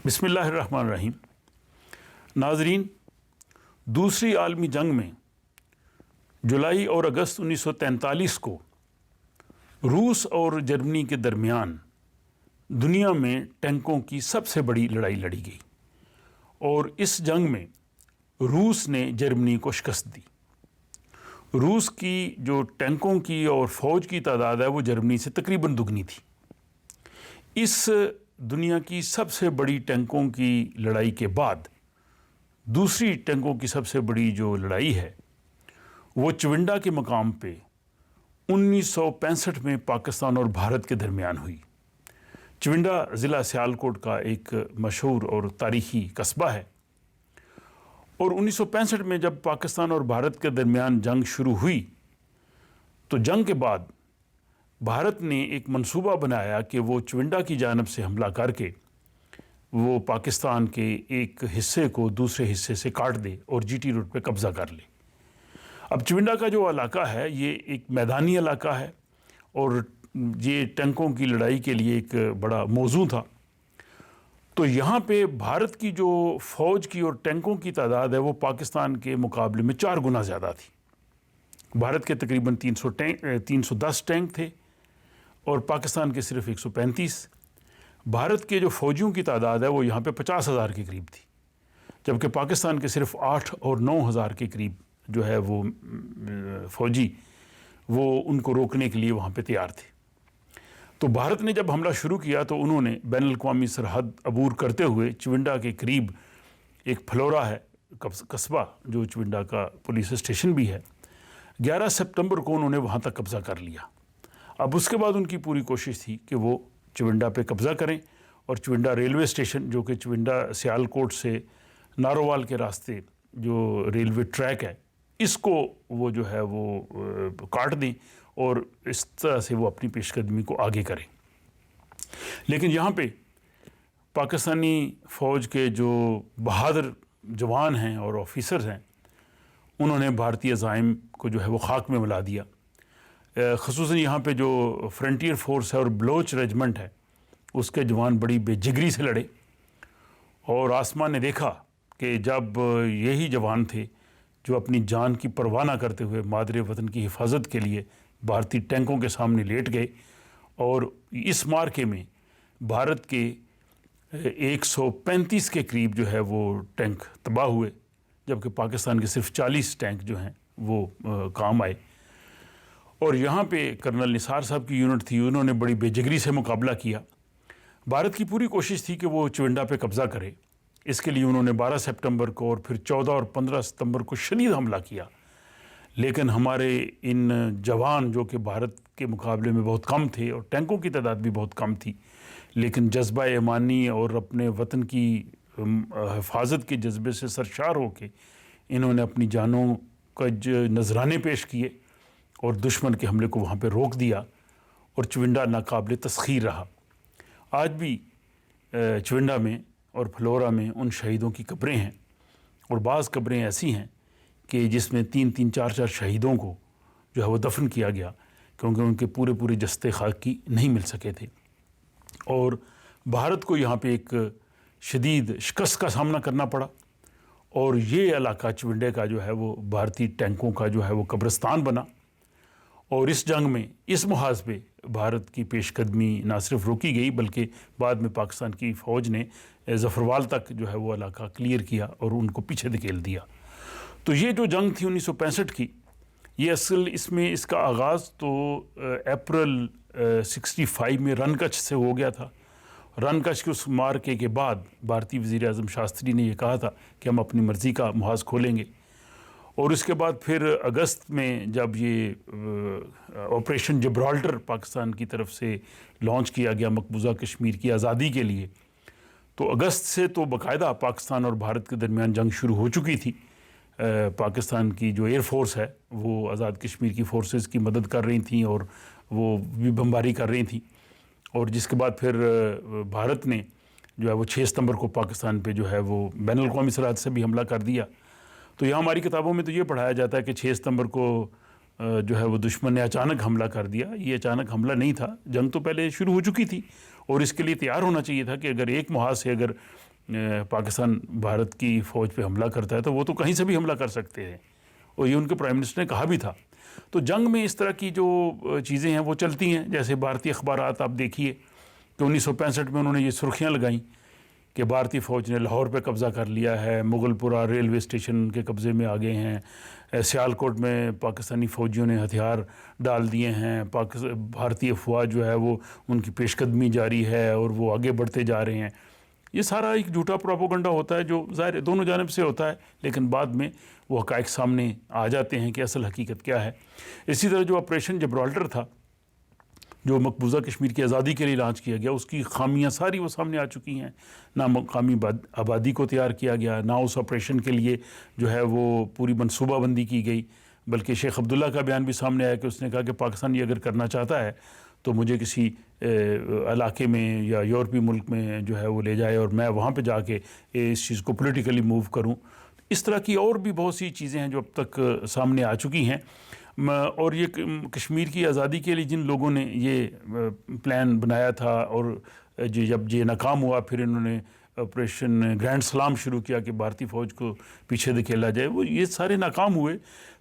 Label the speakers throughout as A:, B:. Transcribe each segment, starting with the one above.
A: بسم اللہ الرحمن الرحیم۔ ناظرین، دوسری عالمی جنگ میں جولائی اور اگست 1943 کو روس اور جرمنی کے درمیان دنیا میں ٹینکوں کی سب سے بڑی لڑائی لڑی گئی اور اس جنگ میں روس نے جرمنی کو شکست دی۔ روس کی جو ٹینکوں کی اور فوج کی تعداد ہے وہ جرمنی سے تقریباً دگنی تھی۔ اس دنیا کی سب سے بڑی ٹینکوں کی لڑائی کے بعد دوسری ٹینکوں کی سب سے بڑی جو لڑائی ہے وہ چونڈا کے مقام پہ 1965 میں پاکستان اور بھارت کے درمیان ہوئی۔ چونڈا ضلع سیالکوٹ کا ایک مشہور اور تاریخی قصبہ ہے، اور 1965 میں جب پاکستان اور بھارت کے درمیان جنگ شروع ہوئی تو جنگ کے بعد بھارت نے ایک منصوبہ بنایا کہ وہ چونڈا کی جانب سے حملہ کر کے وہ پاکستان کے ایک حصے کو دوسرے حصے سے کاٹ دے اور جی ٹی روڈ پہ قبضہ کر لے۔ اب چونڈا کا جو علاقہ ہے یہ ایک میدانی علاقہ ہے اور یہ ٹینکوں کی لڑائی کے لیے ایک بڑا موضوع تھا۔ تو یہاں پہ بھارت کی جو فوج کی اور ٹینکوں کی تعداد ہے وہ پاکستان کے مقابلے میں 4 گنا زیادہ تھی۔ بھارت کے تقریباً 310 ٹینک تھے اور پاکستان کے صرف 135۔ بھارت کے جو فوجیوں کی تعداد ہے وہ یہاں پہ 50,000 کے قریب تھی، جبکہ پاکستان کے صرف 8 اور 9,000 کے قریب جو ہے وہ فوجی وہ ان کو روکنے کے لیے وہاں پہ تیار تھے۔ تو بھارت نے جب حملہ شروع کیا تو انہوں نے بین الاقوامی سرحد عبور کرتے ہوئے چونڈا کے قریب ایک پھلورا ہے قصبہ جو چونڈا کا پولیس اسٹیشن بھی ہے، 11 سپتمبر کو انہوں نے وہاں تک قبضہ کر لیا۔ اب اس کے بعد ان کی پوری کوشش تھی کہ وہ چونڈا پہ قبضہ کریں اور چونڈا ریلوے اسٹیشن جو کہ چونڈا سیالکوٹ سے نارووال کے راستے جو ریلوے ٹریک ہے اس کو وہ جو ہے وہ کاٹ دیں اور اس طرح سے وہ اپنی پیش قدمی کو آگے کریں۔ لیکن یہاں پہ پاکستانی فوج کے جو بہادر جوان ہیں اور آفیسرز ہیں انہوں نے بھارتی عزائم کو جو ہے وہ خاک میں ملا دیا۔ خصوصاً یہاں پہ جو فرنٹیئر فورس ہے اور بلوچ ریجمنٹ ہے اس کے جوان بڑی بے جگری سے لڑے، اور آسمان نے دیکھا کہ جب یہی جوان تھے جو اپنی جان کی پرواہ نہ کرتے ہوئے مادر وطن کی حفاظت کے لیے بھارتی ٹینکوں کے سامنے لیٹ گئے، اور اس مارکے میں بھارت کے 135 کے قریب جو ہے وہ ٹینک تباہ ہوئے، جبکہ پاکستان کے صرف 40 ٹینک جو ہیں وہ کام آئے۔ اور یہاں پہ کرنل نثار صاحب کی یونٹ تھی، انہوں نے بڑی بے جگری سے مقابلہ کیا۔ بھارت کی پوری کوشش تھی کہ وہ چونڈا پہ قبضہ کرے، اس کے لیے انہوں نے 12 سپتمبر کو اور پھر 14 اور 15 ستمبر کو شدید حملہ کیا، لیکن ہمارے ان جوان جو کہ بھارت کے مقابلے میں بہت کم تھے اور ٹینکوں کی تعداد بھی بہت کم تھی، لیکن جذبہ ایمانی اور اپنے وطن کی حفاظت کے جذبے سے سرشار ہو کے انہوں نے اپنی جانوں کا نذرانے پیش کیے اور دشمن کے حملے کو وہاں پہ روک دیا، اور چونڈا ناقابل تسخیر رہا۔ آج بھی چونڈا میں اور پھلورا میں ان شہیدوں کی قبریں ہیں، اور بعض قبریں ایسی ہیں کہ جس میں 3 4 شہیدوں کو جو ہے وہ دفن کیا گیا کیونکہ ان کے پورے جسد خاکی نہیں مل سکے تھے۔ اور بھارت کو یہاں پہ ایک شدید شکست کا سامنا کرنا پڑا، اور یہ علاقہ چونڈے کا جو ہے وہ بھارتی ٹینکوں کا جو ہے وہ قبرستان بنا، اور اس جنگ میں اس محاذ پہ بھارت کی پیش قدمی نہ صرف روکی گئی بلکہ بعد میں پاکستان کی فوج نے ظفروال تک جو ہے وہ علاقہ کلیئر کیا اور ان کو پیچھے دھکیل دیا۔ تو یہ جو جنگ تھی 1965 کی، یہ اس کا آغاز تو اپریل 65 میں رن کچھ سے ہو گیا تھا۔ رن کچھ کے اس مارکے کے بعد بھارتی وزیر اعظم شاستری نے یہ کہا تھا کہ ہم اپنی مرضی کا محاذ کھولیں گے، اور اس کے بعد پھر اگست میں جب یہ آپریشن جبرالٹر پاکستان کی طرف سے لانچ کیا گیا مقبوضہ کشمیر کی آزادی کے لیے، تو اگست سے تو باقاعدہ پاکستان اور بھارت کے درمیان جنگ شروع ہو چکی تھی۔ پاکستان کی جو ایئر فورس ہے وہ آزاد کشمیر کی فورسز کی مدد کر رہی تھیں اور وہ بھی بمباری کر رہی تھیں، اور جس کے بعد پھر بھارت نے جو ہے وہ 6 ستمبر کو پاکستان پہ جو ہے وہ بین الاقوامی سرحد سے بھی حملہ کر دیا۔ تو یہاں ہماری کتابوں میں تو یہ پڑھایا جاتا ہے کہ 6 ستمبر کو جو ہے وہ دشمن نے اچانک حملہ کر دیا۔ یہ اچانک حملہ نہیں تھا، جنگ تو پہلے شروع ہو چکی تھی اور اس کے لیے تیار ہونا چاہیے تھا کہ اگر ایک محاذ سے اگر پاکستان بھارت کی فوج پہ حملہ کرتا ہے تو وہ تو کہیں سے بھی حملہ کر سکتے ہیں، اور یہ ان کے پرائم منسٹر نے کہا بھی تھا۔ تو جنگ میں اس طرح کی جو چیزیں ہیں وہ چلتی ہیں، جیسے بھارتی اخبارات آپ دیکھیے کہ 1965 میں انہوں نے یہ سرخیاں لگائیں کہ بھارتی فوج نے لاہور پہ قبضہ کر لیا ہے، مغل پورہ ریلوے اسٹیشن کے قبضے میں آ گئے ہیں، سیالکوٹ میں پاکستانی فوجیوں نے ہتھیار ڈال دیے ہیں، بھارتی افواج جو ہے وہ ان کی پیش قدمی جاری ہے اور وہ آگے بڑھتے جا رہے ہیں۔ یہ سارا ایک جھوٹا پروپیگنڈا ہوتا ہے جو ظاہر دونوں جانب سے ہوتا ہے، لیکن بعد میں وہ حقائق سامنے آ جاتے ہیں کہ اصل حقیقت کیا ہے۔ اسی طرح جو آپریشن جبرالٹر تھا جو مقبوضہ کشمیر کی آزادی کے لیے لانچ کیا گیا، اس کی خامیاں ساری وہ سامنے آ چکی ہیں۔ نہ مقامی آبادی کو تیار کیا گیا، نہ اس آپریشن کے لیے جو ہے وہ پوری منصوبہ بندی کی گئی، بلکہ شیخ عبداللہ کا بیان بھی سامنے آیا کہ اس نے کہا کہ پاکستان یہ اگر کرنا چاہتا ہے تو مجھے کسی علاقے میں یا یورپی ملک میں جو ہے وہ لے جائے اور میں وہاں پہ جا کے اس چیز کو پولیٹیکلی موو کروں۔ اس طرح کی اور بھی بہت سی چیزیں ہیں جو اب تک سامنے آ چکی ہیں، اور یہ کشمیر کی آزادی کے لیے جن لوگوں نے یہ پلان بنایا تھا اور جب یہ ناکام ہوا پھر انہوں نے آپریشن گرینڈ سلام شروع کیا کہ بھارتی فوج کو پیچھے دھکیلا جائے، وہ یہ سارے ناکام ہوئے۔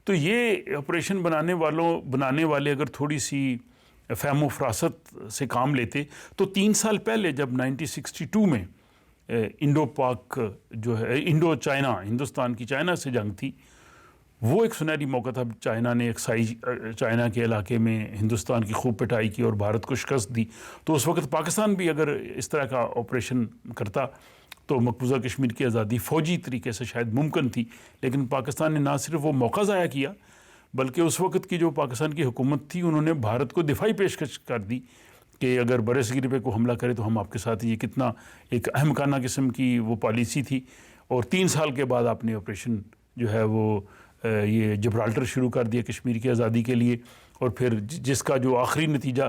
A: تو یہ آپریشن بنانے والے اگر تھوڑی سی فہم و فراست سے کام لیتے تو 3 سال پہلے جب 1962 میں انڈو پاک جو ہے انڈو چائنا، ہندوستان کی چائنا سے جنگ تھی، وہ ایک سنہری موقع تھا۔ چائنا نے ایکسائی چائنا کے علاقے میں ہندوستان کی خوب پٹائی کی اور بھارت کو شکست دی۔ تو اس وقت پاکستان بھی اگر اس طرح کا آپریشن کرتا تو مقبوضہ کشمیر کی آزادی فوجی طریقے سے شاید ممکن تھی، لیکن پاکستان نے نہ صرف وہ موقع ضائع کیا بلکہ اس وقت کی جو پاکستان کی حکومت تھی انہوں نے بھارت کو دفاعی پیشکش کر دی کہ اگر برصغیر پہ کوئی حملہ کرے تو ہم آپ کے ساتھ، یہ کتنا ایک احمقانہ قسم کی وہ پالیسی تھی۔ اور 3 سال کے بعد آپ نے آپریشن جو ہے وہ یہ جبرالٹر شروع کر دیا کشمیر کی آزادی کے لیے، اور پھر جس کا جو آخری نتیجہ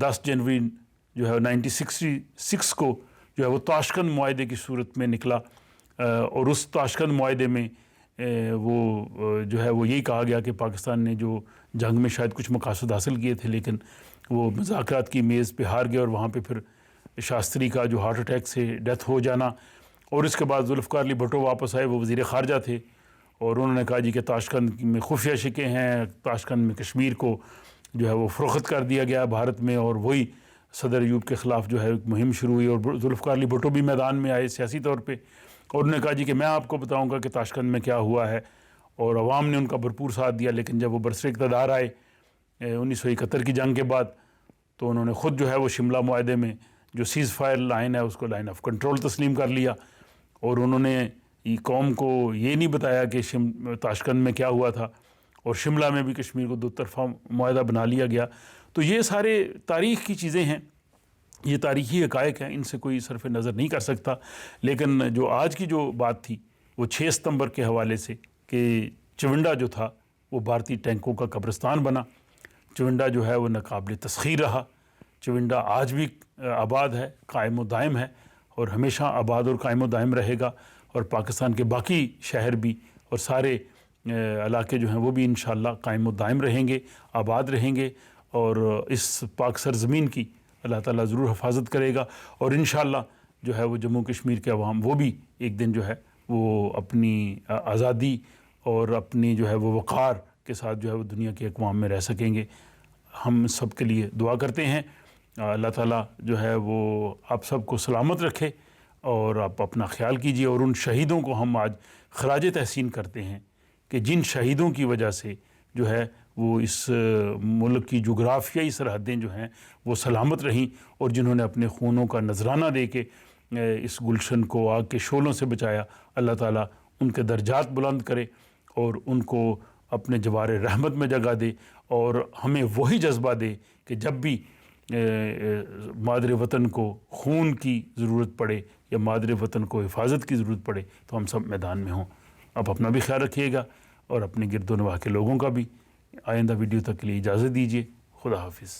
A: 10 جنوری جو ہے 1966 کو جو ہے وہ تاشقند معاہدے کی صورت میں نکلا، اور اس تاشقند معاہدے میں وہ جو ہے وہ یہی کہا گیا کہ پاکستان نے جو جنگ میں شاید کچھ مقاصد حاصل کیے تھے لیکن وہ مذاکرات کی میز پہ ہار گئے، اور وہاں پہ پھر شاستری کا جو ہارٹ اٹیک سے ڈیتھ ہو جانا، اور اس کے بعد ذوالفقار علی بھٹو واپس آئے، وہ وزیر خارجہ تھے، اور انہوں نے کہا جی کہ تاشقند میں خفیہ شکیں ہیں، تاشقند میں کشمیر کو جو ہے وہ فروخت کر دیا گیا بھارت میں، اور وہی صدر ایوب کے خلاف جو ہے مہم شروع ہوئی، اور ذوالفقار علی بھٹو بھی میدان میں آئے سیاسی طور پہ، اور انہوں نے کہا جی کہ میں آپ کو بتاؤں گا کہ تاشقند میں کیا ہوا ہے، اور عوام نے ان کا بھرپور ساتھ دیا۔ لیکن جب وہ برسر اقتدار آئے 1971 کی جنگ کے بعد تو انہوں نے خود جو ہے وہ شملہ معاہدے میں جو سیز فائر لائن ہے اس کو لائن آف کنٹرول تسلیم کر لیا، اور انہوں نے قوم کو یہ نہیں بتایا کہ تاشقند میں کیا ہوا تھا، اور شملہ میں بھی کشمیر کو 2 طرفہ معاہدہ بنا لیا گیا۔ تو یہ سارے تاریخ کی چیزیں ہیں، یہ تاریخی حقائق ہیں، ان سے کوئی صرف نظر نہیں کر سکتا۔ لیکن جو آج کی جو بات تھی وہ 6 ستمبر کے حوالے سے کہ چونڈا جو تھا وہ بھارتی ٹینکوں کا قبرستان بنا، چونڈا جو ہے وہ ناقابل تسخیر رہا، چونڈا آج بھی آباد ہے، قائم و دائم ہے، اور ہمیشہ آباد اور قائم و دائم رہے گا، اور پاکستان کے باقی شہر بھی اور سارے علاقے جو ہیں وہ بھی انشاءاللہ قائم و دائم رہیں گے، آباد رہیں گے، اور اس پاک سرزمین کی اللہ تعالیٰ ضرور حفاظت کرے گا، اور انشاءاللہ جو ہے وہ جموں کشمیر کے عوام وہ بھی ایک دن جو ہے وہ اپنی آزادی اور اپنی جو ہے وہ وقار کے ساتھ جو ہے وہ دنیا کے اقوام میں رہ سکیں گے۔ ہم سب کے لیے دعا کرتے ہیں، اللہ تعالیٰ جو ہے وہ آپ سب کو سلامت رکھے، اور آپ اپنا خیال کیجیے، اور ان شہیدوں کو ہم آج خراج تحسین کرتے ہیں کہ جن شہیدوں کی وجہ سے جو ہے وہ اس ملک کی جغرافیائی سرحدیں جو ہیں وہ سلامت رہیں، اور جنہوں نے اپنے خونوں کا نذرانہ دے کے اس گلشن کو آگ کے شعلوں سے بچایا، اللہ تعالیٰ ان کے درجات بلند کرے اور ان کو اپنے جوار رحمت میں جگہ دے، اور ہمیں وہی جذبہ دے کہ جب بھی مادر وطن کو خون کی ضرورت پڑے یا مادر وطن کو حفاظت کی ضرورت پڑے تو ہم سب میدان میں ہوں۔ آپ اپنا بھی خیال رکھیے گا اور اپنے گرد و نواح کے لوگوں کا بھی۔ آئندہ ویڈیو تک کے لیے اجازت دیجیے، خدا حافظ۔